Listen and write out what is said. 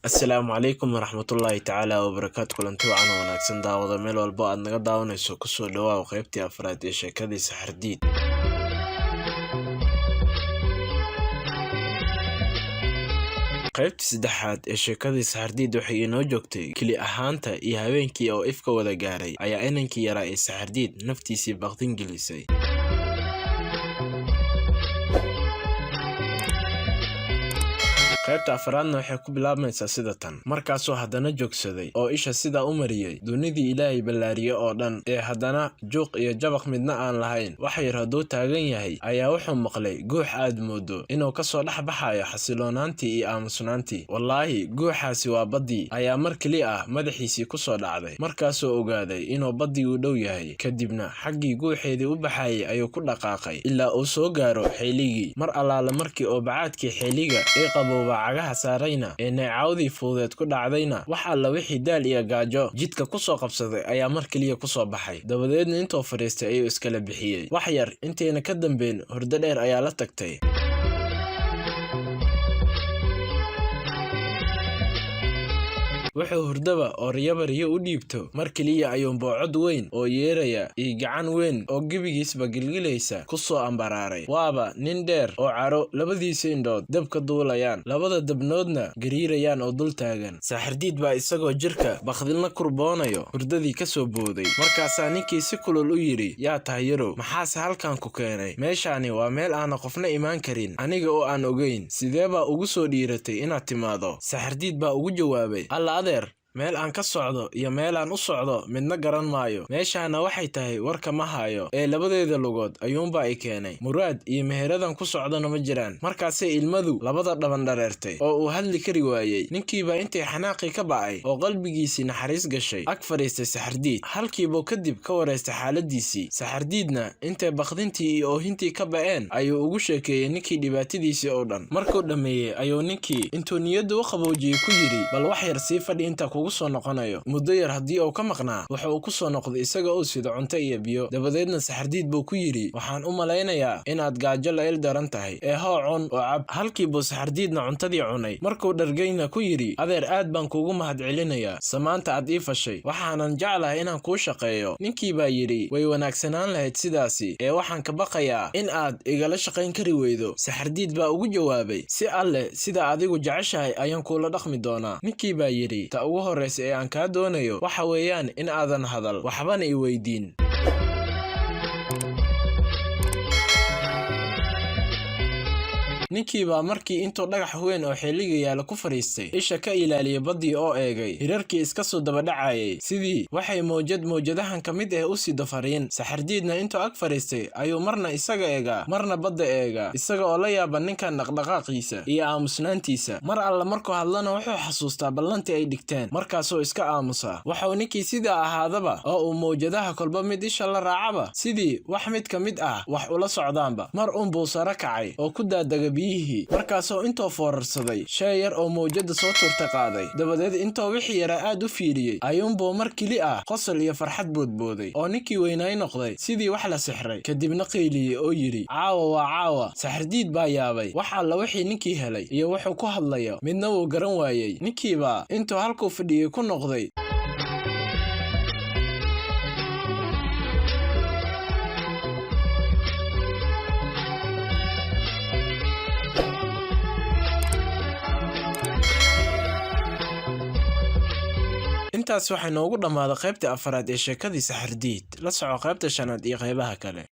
Assalaamu calaykum waraxmatullaahi tacaala wabarakaatu. Kulanti wacan oo wanaagsan daawada meel walbo aad naga daawanayso kusoo dhawaaw qaybtii afraad ee sheekadii Saxardiid. qaybtii saddexaad ee sheekadii Saxardiid waxay inoo joogtay keli ahaanta iyo habeenkii oo ifka wada gaaray ayaa inankii yaraa ee Saxardiid naftiisii baqdin gelisay. qaybta afraadna waxay ku bilaabmaysaa sida tan. markaasuu haddana joogsaday oo isha sidaa u mariyey dunidii Ilaahay ballaariye oo dhan ee haddana juuq iyo jabaq midna aan lahayn. wax yar hadduu taagan yahay ayaa wuxuu maqlay guux aad moodo inuu ka soo dhex baxayo xasiloonaantii iyo aamusnaantii. wallaahi guuxaasi waa baddii ayaa mar keli ah madaxiisii ku soo dhacday. markaasuu ogaaday inuu baddii u dhow yahay. kadibna xaggii guuxeedii u baxayay ayuu ku dhaqaaqay ilaa uu soo gaaro xeeligii. mar allaala markii oo bacaadkii xeeliga ee qabooba cagaha saarayna ee neecawdii fuudeed ku dhacdayna wax alla wixii daal iyo gaajo jidka ku soo qabsaday ayaa mar keliya ku soo baxay. dabadeedna intuu fadhiistay ayuu iskala bixiyey. wax yar intayna ka dambeyn hurdo dheer ayaa la tagtay. wuxuu hurdaba oo riyo u dhiibto mar keliya ayuunbuu cod weyn oo yeeraya iyo gacan weyn oo gebigiisba gilgilaysa ku soo ambaraaray. waaba nin dheer oo caro labadiisa indhood dab ka duulayaan, labada dabnoodna gariirayaan oo dul taagan. Saxardiid baa isagoo jirka baqdilna kurboonayo hurdadii ka soo booday. markaasaa ninkii si kulul u yidhi, yaa tahay yarow, maxaase halkan ku keenay? meeshaani waa meel aana qofna imaan karin, aniga oo aan ogeyn. sidee baa ugu soo dhiiratay inaad timaado? Saxardiid baa ugu jawaabay, meel aan ka socdo iyo meel aan u socdo midna garan maayo. meeshaana waxay tahay warka ma hayo ee labadeeda lugood ayuunbaa i keenay. muraad iyo meheradan ku socdona ma jiraan. markaasay ilmadu labada dhaban dhareertay oo uu hadli kari waayey. ninkiibaa intay xanaaqii ka ba'ay oo qalbigiisii naxariis gashay ag fadhiistay Saxardiid. halkiibuu kadib ka wareystay xaaladiisii. Saxardiidna intay baqdintii iyo oohintii ka ba'een ayuu ugu sheekeeyey ninkii dhibaatadiisii oo dhan. markuu dhammeeyey ayuu ninkii intuu niyadda u qaboojiyey ku yidhi, bal wax yar sii fadhi inta kugu soo noqonayo. muddo yar haddii uu ka maqnaa wuxuu uu ku soo noqday isaga oo sida cunto iyo biyo. dabadeedna Saxardiid buu ku yidhi, waxaan u malaynayaa inaad gaajo la il daran tahay ee hoo cun oo cab. halkiibuu Saxardiidna cuntadii cunay. markuu dhargayna ku yidhi, adeer aad baan kuugu mahadcelinayaa samaanta aad ii fashay, waxaanan jeclahay inaan kuu shaqeeyo. ninkii baa yidhi, way wanaagsanaan lahayd sidaasi ee waxaan ka baqayaa in aad igala shaqayn kari weydo. Saxardiid baa ugu jawaabay, si alle sida adigu jeceshahay ayaan kuula dhaqmi doonaa. ninkii baa yidhi, ta ugu horreysa ee aan kaa doonayo waxa weeyaan in aadan hadal waxbana i weydiin. ninkii baa markii intuu dhagax weyn oo xeeliga yaala ku fadhiistay isha ka ilaaliyay baddii oo eegay hirarkii iska soo dabadhacayay sidii waxay mowjadahan ka mid u sido fariin. Saxardiidna intuu ag fadhiistay ayuu marna isaga eegaa marna badda eegaa, isaga oo la yaaba ninkan dhaqdhaqaaqiisa iyo aamusnaantiisa. mar alla markuu hadlana wuxuu xasuustaa ballantii ay dhigteen, markaasuu iska aamusaa. waxuu ninkii sidaa ahaadaba oo uu mowjadaha kolba mid isha la raacaba sidii wax mid ka mid ah wax ula socdaanba. mar unbuu sare kacay oo ku daadaga markaasoo intuu foorarsaday shay yar oo mowjada soo tuurta qaaday. dabadeed intuu wixii yaraa aad u fiiriyey ayuunbuu mar keli ah qosol iyo farxad boodbooday oo ninkii weynaay noqday sidii wax la sixray. kadibna qayliyey oo yidhi, caawa waa caawa. Saxardiid baa yaabay wax alla wixii ninkii helay iyo wuxuu ku hadlayo midna wuu garan waayey. ninkiibaa intuu halkuu fadhiyey ku noqday. intaas waxay noogu dhammaaday qaybtii afraad ee sheekadii Saxardiid. la soco qaybta shanaad iyo qaybaha kale.